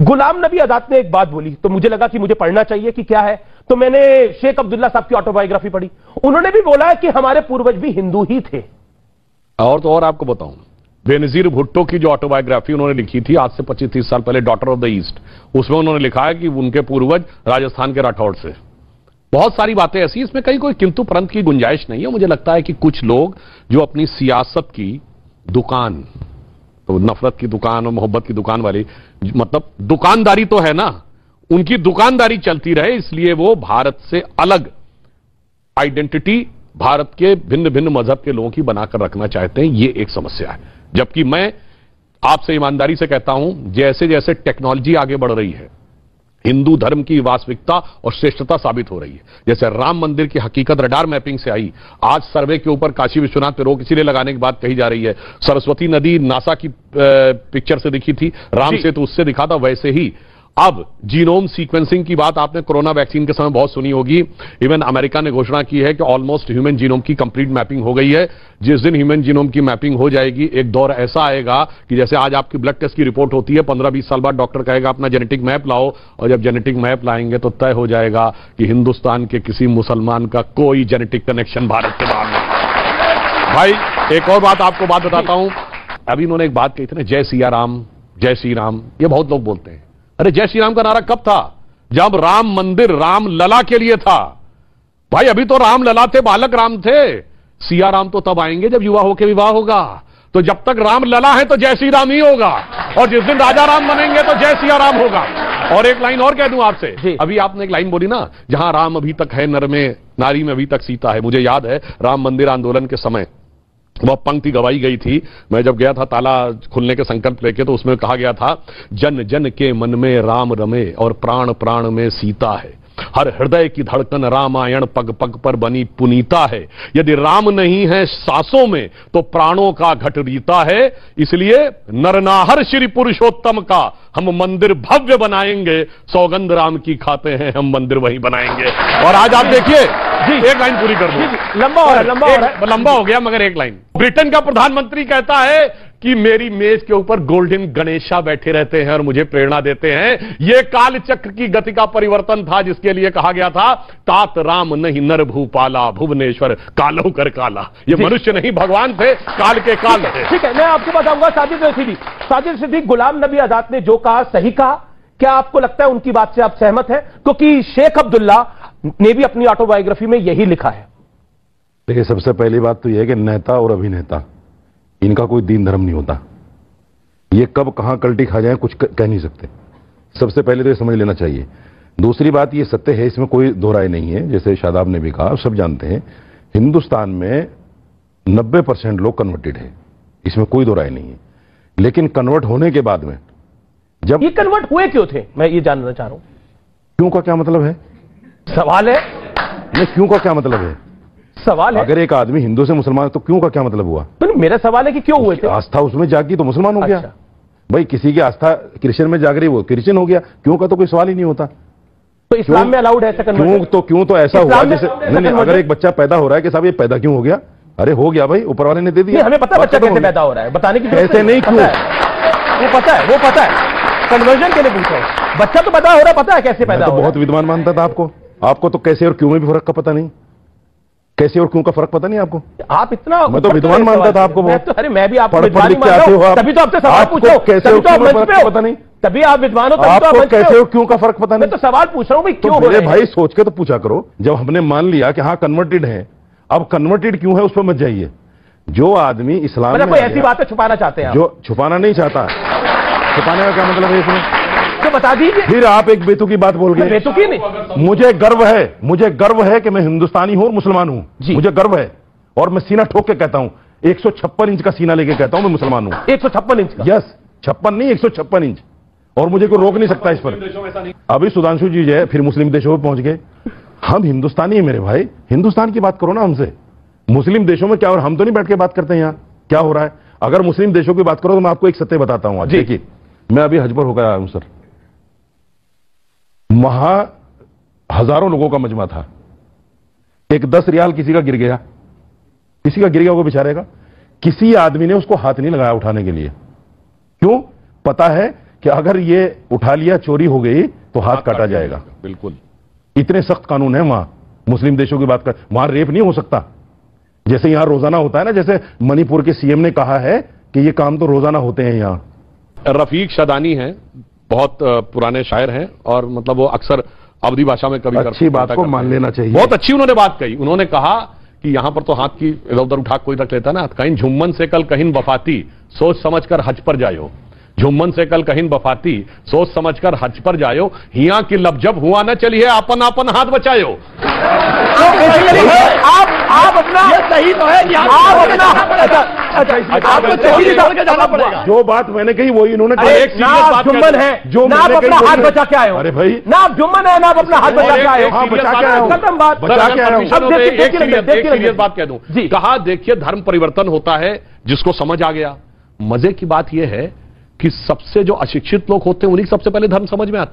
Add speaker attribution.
Speaker 1: गुलाम नबी आजाद ने एक बात बोली तो मुझे लगा कि मुझे पढ़ना चाहिए कि क्या है, तो मैंने शेख अब्दुल्ला साहब की ऑटोबायोग्राफी पढ़ी। उन्होंने भी बोला है कि हमारे पूर्वज भी हिंदू ही थे।
Speaker 2: और तो और आपको बताऊं, बेनजीर भुट्टो की जो ऑटोबायोग्राफी उन्होंने लिखी थी आज से 25-30 साल पहले, डॉटर ऑफ द ईस्ट, उसमें उन्होंने लिखा है कि उनके पूर्वज राजस्थान के राठौड़ से। बहुत सारी बातें ऐसी, इसमें कहीं कोई किंतु परंतु की गुंजाइश नहीं है। मुझे लगता है कि कुछ लोग जो अपनी सियासत की दुकान, तो नफरत की दुकान और मोहब्बत की दुकान वाली, मतलब दुकानदारी तो है ना, उनकी दुकानदारी चलती रहे, इसलिए वो भारत से अलग आइडेंटिटी भारत के भिन्न भिन्न मजहब के लोगों की बनाकर रखना चाहते हैं। ये एक समस्या है। जबकि मैं आपसे ईमानदारी से कहता हूं, जैसे जैसे टेक्नोलॉजी आगे बढ़ रही है, हिंदू धर्म की वास्तविकता और श्रेष्ठता साबित हो रही है। जैसे राम मंदिर की हकीकत रडार मैपिंग से आई, आज सर्वे के ऊपर काशी विश्वनाथ पे रोक इसीलिए लगाने की बात कही जा रही है। सरस्वती नदी नासा की पिक्चर से दिखी थी, राम से तो उससे दिखा था, वैसे ही अब जीनोम सीक्वेंसिंग की बात आपने कोरोना वैक्सीन के समय बहुत सुनी होगी। इवन अमेरिका ने घोषणा की है कि ऑलमोस्ट ह्यूमन जीनोम की कंप्लीट मैपिंग हो गई है। जिस दिन ह्यूमन जीनोम की मैपिंग हो जाएगी, एक दौर ऐसा आएगा कि जैसे आज आपकी ब्लड टेस्ट की रिपोर्ट होती है, 15-20 साल बाद डॉक्टर कहेगा अपना जेनेटिक मैप लाओ, और जब जेनेटिक मैप लाएंगे तो तय हो जाएगा कि हिंदुस्तान के किसी मुसलमान का कोई जेनेटिक कनेक्शन भारत के बाहर नहीं। भाई एक और बात आपको बात बताता हूं, अभी इन्होंने एक बात कही थी ना, जय सिया राम, जय श्री राम, ये बहुत लोग बोलते हैं। अरे जय श्री राम का नारा कब था? जब राम मंदिर राम लला के लिए था। भाई अभी तो राम लला थे, बालक राम थे। सिया राम तो तब आएंगे जब युवा होकर विवाह होगा। तो जब तक राम लला है तो जय श्री राम ही होगा, और जिस दिन राजा राम बनेंगे तो जय सिया राम होगा। और एक लाइन और कह दूं आपसे, अभी आपने एक लाइन बोली ना, जहां राम अभी तक है नर में, नारी में अभी तक सीता है। मुझे याद है राम मंदिर आंदोलन के समय वह पंक्ति गवाई गई थी। मैं जब गया था ताला खुलने के संकल्प लेके, तो उसमें कहा गया था, जन जन के मन में राम रमे और प्राण प्राण में सीता है। हर हृदय की धड़कन रामायण पग पग पर बनी पुनीता है। यदि राम नहीं है सांसों में तो प्राणों का घट रीता है। इसलिए नरनाहर श्री पुरुषोत्तम का हम मंदिर भव्य बनाएंगे। सौगंध राम की खाते हैं हम, मंदिर वही बनाएंगे। और आज आप देखिए, एक लाइन पूरी कर दो, लंबा हो गया मगर एक लाइन। ब्रिटेन का प्रधानमंत्री कहता है कि मेरी मेज के ऊपर गोल्डन गणेशा बैठे रहते हैं और मुझे प्रेरणा देते हैं। यह काल चक्र की गति का परिवर्तन था, जिसके लिए कहा गया था, तात राम नहीं नर भूपाला, भुवनेश्वर कालो कर काला। ये मनुष्य नहीं भगवान थे, काल के काल थे।
Speaker 1: ठीक है, मैं आपको बताऊंगा साजिद सिद्दीकी, गुलाम नबी आजाद ने जो कहा सही कहा। क्या आपको लगता है उनकी बात से आप सहमत हैं? क्योंकि शेख अब्दुल्ला ने भी अपनी ऑटोबायोग्राफी में यही लिखा है।
Speaker 3: देखिए, सबसे पहली बात तो यह है कि नेता और अभिनेता, इनका कोई दीन धर्म नहीं होता। ये कब कहां कल्टी खा जाए कुछ कह नहीं सकते। सबसे पहले तो ये समझ लेना चाहिए। दूसरी बात, ये सत्य है, इसमें कोई दो राय नहीं है। जैसे शादाब ने भी कहा, सब जानते हैं, हिंदुस्तान में 90% लोग कन्वर्टेड है, इसमें कोई दो राय नहीं है। लेकिन कन्वर्ट होने के बाद में जब
Speaker 1: ये कन्वर्ट हुए क्यों थे, मैं ये जानना चाह रहा हूं।
Speaker 3: क्यों का क्या मतलब है?
Speaker 1: सवाल है।
Speaker 3: नहीं, क्यों का क्या मतलब है?
Speaker 1: सवाल है।
Speaker 3: अगर एक आदमी हिंदू से मुसलमान तो क्यों का क्या मतलब हुआ?
Speaker 1: तो मेरा सवाल है कि क्यों हुए थे?
Speaker 3: आस्था उसमें जागी तो मुसलमान हो गया।
Speaker 1: अच्छा।
Speaker 3: भाई किसी की आस्था क्रिश्चियन में जाग रही, वो क्रिश्चियन हो गया। क्यों का तो कोई सवाल ही नहीं होता।
Speaker 1: तो इस्लाम में अलाउड है ऐसा?
Speaker 3: क्यों तो ऐसा हुआ जैसे नहीं, अगर एक बच्चा पैदा हो रहा है कि साहब ये पैदा क्यों हो गया, अरे हो गया भाई, ऊपर वाले ने दे दिया।
Speaker 1: हमें पता है बच्चा कैसे पैदा हो रहा है, बताने की
Speaker 3: ऐसे नहीं, क्यों?
Speaker 1: वो पता है, कन्वर्जन के लिए पूछा है। बच्चा तो पैदा हो रहा है, पता है कैसे पैदा हो रहा है।
Speaker 3: बहुत विद्वान मानता था आपको तो कैसे और क्यों में भी फर्क का पता नहीं। कैसे और क्यों का फर्क पता नहीं आपको?
Speaker 1: आप इतना,
Speaker 3: मैं तो विद्वान मानता था आपको बहुत।
Speaker 1: अरे मैं भी आपको विद्वान मानता हूं, तभी तो आपसे सवाल पूछो।
Speaker 3: कैसे और क्यों का फर्क पता नहीं,
Speaker 1: तभी आप विद्वान हो, तभी तो
Speaker 3: आपको कैसे और क्यों का फर्क पता नहीं।
Speaker 1: मैं तो सवाल पूछ रहा हूं भाई, क्यों हो रहा है?
Speaker 3: भाई सोच के तो पूछा करो। जब हमने मान लिया कि हाँ कन्वर्टेड है, अब कन्वर्टेड क्यों है उस पर मत जाइए। जो आदमी इस्लाम में,
Speaker 1: कोई ऐसी बातें छुपाना चाहते हैं,
Speaker 3: जो छुपाना नहीं चाहता, छुपाने का क्या मतलब है इसमें?
Speaker 1: तो बता दीजिए।
Speaker 3: फिर आप एक बेतुकी बात बोल गए।
Speaker 1: बेतुकी नहीं,
Speaker 3: मुझे गर्व है कि मैं हिंदुस्तानी हूं और मुसलमान हूं। मुझे गर्व है, और मैं सीना ठोक के कहता हूं, 156 इंच का सीना लेके कहता हूं मैं मुसलमान हूं।
Speaker 1: 156 इंच का?
Speaker 3: यस, 56 नहीं, 156 इंच। और मुझे कोई रोक नहीं सकता इस पर। अभी सुधांशु जी जो है फिर मुस्लिम देशों में पहुंच गए। हम हिंदुस्तानी है मेरे भाई, हिंदुस्तान की बात करो ना हमसे। मुस्लिम देशों में क्या हो रहा है, हम तो नहीं बैठ के बात करते हैं यहाँ क्या हो रहा है। अगर मुस्लिम देशों की बात करो तो मैं आपको एक सत्य बताता हूं। आज देखिए, मैं अभी हज पर होकर आया हूं सर, वहां हजारों लोगों का मजमा था। एक 10 रियाल किसी का गिर गया, वो बेचारे का, किसी आदमी ने उसको हाथ नहीं लगाया उठाने के लिए। क्यों? पता है कि अगर ये उठा लिया चोरी हो गई तो हाथ काटा जाएगा।
Speaker 2: बिल्कुल,
Speaker 3: इतने सख्त कानून है वहां। मुस्लिम देशों की बात कर, वहां रेप नहीं हो सकता जैसे यहां रोजाना होता है ना। जैसे मणिपुर के सीएम ने कहा है कि ये काम तो रोजाना होते हैं यहां।
Speaker 2: रफीक शदानी हैं, बहुत पुराने शायर हैं और मतलब वो अक्सर अवधी भाषा में कभी
Speaker 3: अच्छी बात को मान लेना चाहिए।
Speaker 2: बहुत अच्छी उन्होंने बात कही। उन्होंने कहा कि यहां पर तो हाथ की इधर उधर उठा कोई रख लेता ना, कहीं झुम्मन से कल कहीं बफाती सोच समझकर हज पर जायो। झुम्मन से कल कहीं बफाती सोच समझकर हज पर जायो, हिया की लब जब हुआ न चलिए आपन आपन हाथ बचायो।
Speaker 1: आप अपना ये सही तो है कि आप अपना आपको सही करके जाना पड़ेगा।
Speaker 3: जो बात मैंने कही वही इन्होंने
Speaker 2: एक
Speaker 1: ना आप जुम्मन है,
Speaker 3: जो
Speaker 1: ना आप अपना हाथ बचा के आए हो।
Speaker 3: अरे भाई,
Speaker 1: ना आप जुम्मन है, ना आप अपना हाथ बचा के आए हो।
Speaker 3: हाँ, बचा के आए हो।
Speaker 1: खत्म बात।
Speaker 3: बचा के आए हो।
Speaker 1: अब
Speaker 2: एक सीरियस बात कह दूं जी, कहा देखिए धर्म परिवर्तन होता है जिसको समझ आ गया। मजे की बात यह है कि सबसे जो अशिक्षित लोग होते हैं उन्हीं सबसे पहले धर्म समझ में आता है।